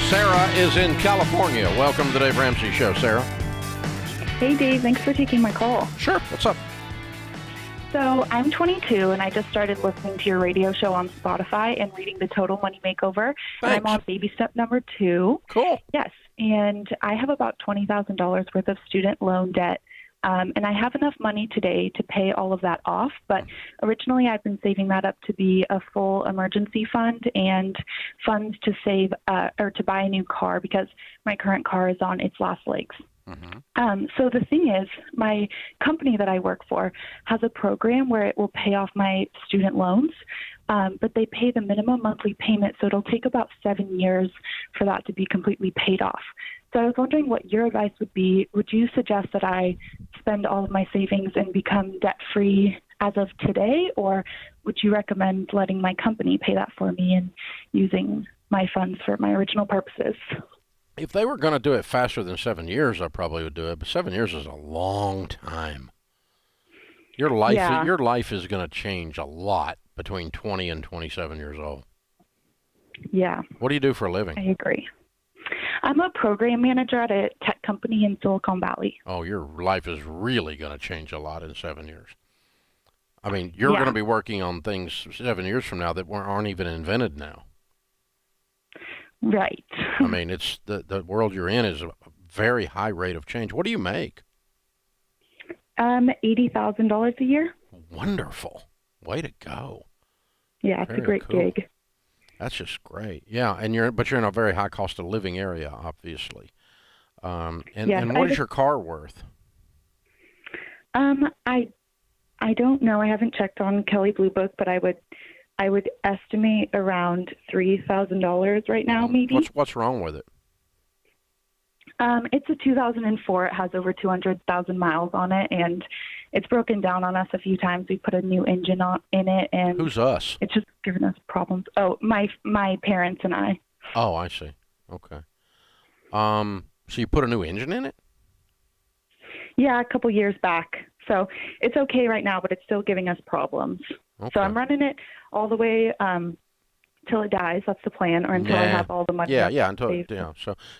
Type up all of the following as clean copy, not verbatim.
Sarah is in California. Welcome to the Dave Ramsey Show, Sarah. Hey, Dave. Thanks for taking my call. Sure. What's up? So I'm 22, and I just started listening to your radio show on Spotify and reading the Total Money Makeover. Thanks. And I'm on baby step number 2. Cool. Yes, and I have about $20,000 worth of student loan debt. And I have enough money today to pay all of that off, but originally I've been saving that up to be a full emergency fund and funds to save or to buy a new car because my current car is on its last legs. So the thing is, my company that I work for has a program where it will pay off my student loans, but they pay the minimum monthly payment, so it'll take about 7 years for that to be completely paid off. So I was wondering what your advice would be. Would you suggest that I spend all of my savings and become debt-free as of today, or would you recommend letting my company pay that for me and using my funds for my original purposes? If they were going to do it faster than 7 years, I probably would do it. But 7 years is a long time. Your life is going to change a lot between 20 and 27 years old. Yeah. What do you do for a living? I agree. I'm a program manager at a tech company in Silicon Valley. Oh, your life is really going to change a lot in 7 years. I mean, you're going to be working on things 7 years from now that aren't even invented now. Right. I mean, it's the world you're in is a very high rate of change. What do you make? $80,000 a year. Wonderful. Way to go. Yeah, it's Very a great cool. gig. That's just great. Yeah, and you're in a very high cost of living area, obviously. And what is your car worth? I don't know. I haven't checked on Kelley Blue Book, but I would estimate around $3,000 right now, maybe. What's wrong with it? It's a 2004. It has over 200,000 miles on it, and it's broken down on us a few times. We put a new engine in it, and who's us? It's just given us problems. Oh, my parents and I. Oh, I see. Okay. So you put a new engine in it? Yeah, a couple years back. So it's okay right now, but it's still giving us problems. Okay. So I'm running it all the way till it dies. That's the plan, or until I have all the money.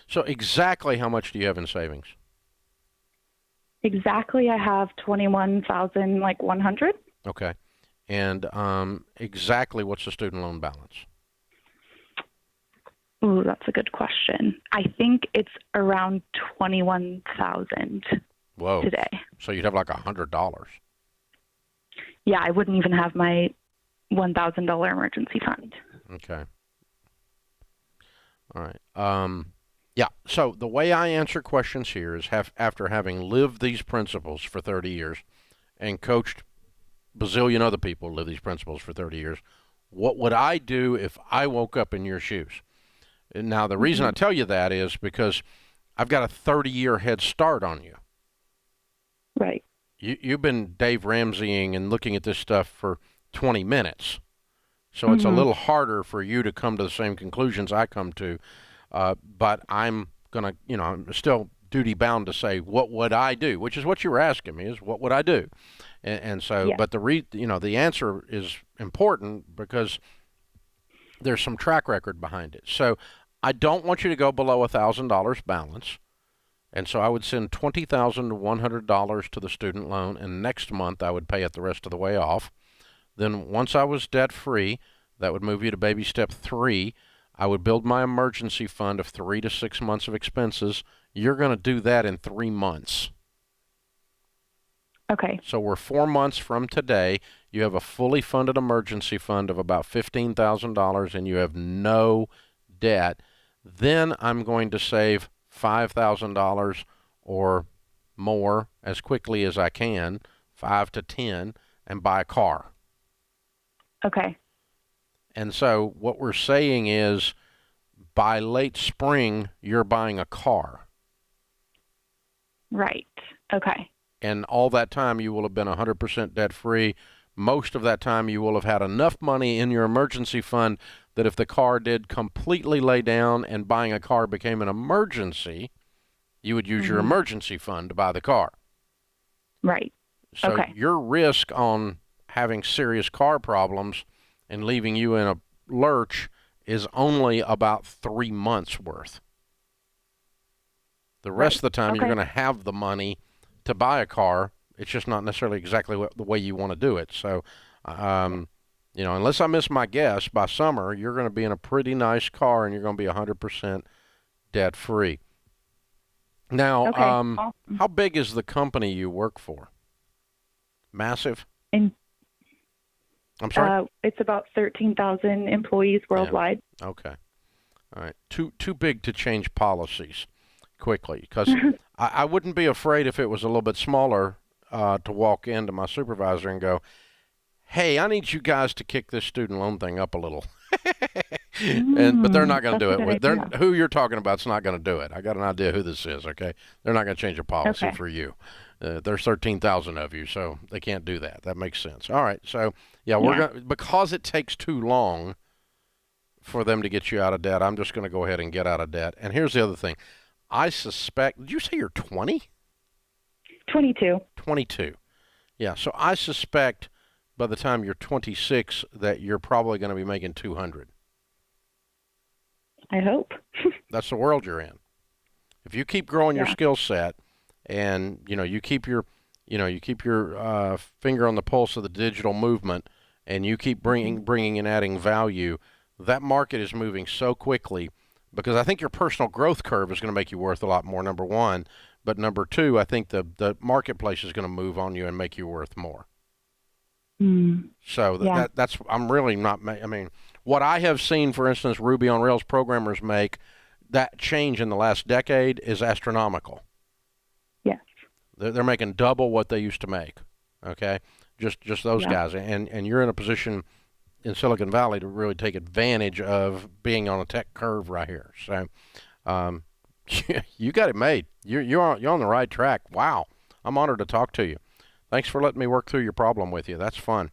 So exactly how much do you have in savings? Exactly, I have 21,100. Okay, and exactly what's the student loan balance? Ooh, that's a good question. I think it's around 21,000. Whoa! Today. So you'd have like $100. Yeah, I wouldn't even have my $1,000 emergency fund. Okay. All right. Yeah, so the way I answer questions here is after having lived these principles for 30 years and coached bazillion other people live these principles for 30 years, what would I do if I woke up in your shoes? And now, the reason I tell you that is because I've got a 30-year head start on you. Right. You've been Dave Ramseying and looking at this stuff for 20 minutes. So it's a little harder for you to come to the same conclusions I come to. But I'm going to, I'm still duty bound to say, what would I do? Which is what you were asking me, is what would I do? And so, but the answer is important because there's some track record behind it. So I don't want you to go below $1,000 balance. And so I would send $20,100 to the student loan, and next month I would pay it the rest of the way off. Then once I was debt-free, that would move you to baby step 3. I would build my emergency fund of 3 to 6 months of expenses. You're going to do that in 3 months. Okay. So we're 4 months from today. You have a fully funded emergency fund of about $15,000, and you have no debt. Then I'm going to save $5,000 or more as quickly as I can, 5 to 10, and buy a car. Okay. And so what we're saying is by late spring, you're buying a car. Right. Okay. And all that time you will have been 100% debt free. Most of that time you will have had enough money in your emergency fund that if the car did completely lay down and buying a car became an emergency, you would use your emergency fund to buy the car. Right. So your risk on having serious car problems and leaving you in a lurch is only about 3 months worth. The rest Right. of the time, you're Okay. going to have the money to buy a car. It's just not necessarily exactly the way you want to do it. So, Yeah. um, unless I miss my guess, by summer, you're going to be in a pretty nice car and you're going to be 100% debt free. Now, Okay. Awesome. how big is the company you work for? Massive? And I'm sorry? it's about 13,000 employees Yeah. worldwide. Okay. All right. Too big to change policies quickly because I wouldn't be afraid if it was a little bit smaller to walk into my supervisor and go, "Hey, I need you guys to kick this student loan thing up a little." But they're not going to That's do a it. good idea. Who you're talking about's not going to do it. I got an idea who this is. Okay, they're not going to change a policy Okay. for you. There's 13,000 of you, so they can't do that. That makes sense. All right, so yeah, we're Yeah. going because it takes too long for them to get you out of debt. I'm just going to go ahead and get out of debt. And here's the other thing. I suspect. Did you say you're 20? 22. 22. Yeah. So I suspect by the time you're 26 that you're probably going to be making 200. I hope. That's the world you're in. If you keep growing your Yeah. skill set, and you keep your finger on the pulse of the digital movement, and you keep Mhm. bringing and adding value, that market is moving so quickly. Because I think your personal growth curve is going to make you worth a lot more. Number one, but number two, I think the marketplace is going to move on you and make you worth more. Mm. So Yeah. that's I'm really not. I mean, what I have seen, for instance, Ruby on Rails programmers make that change in the last decade is astronomical. Yes. They're making double what they used to make. Okay, just those Yeah. guys, and you're in a position in Silicon Valley to really take advantage of being on a tech curve right here. So, um, you got it made. You're on the right track. Wow, I'm honored to talk to you. Thanks for letting me work through your problem with you. That's fun.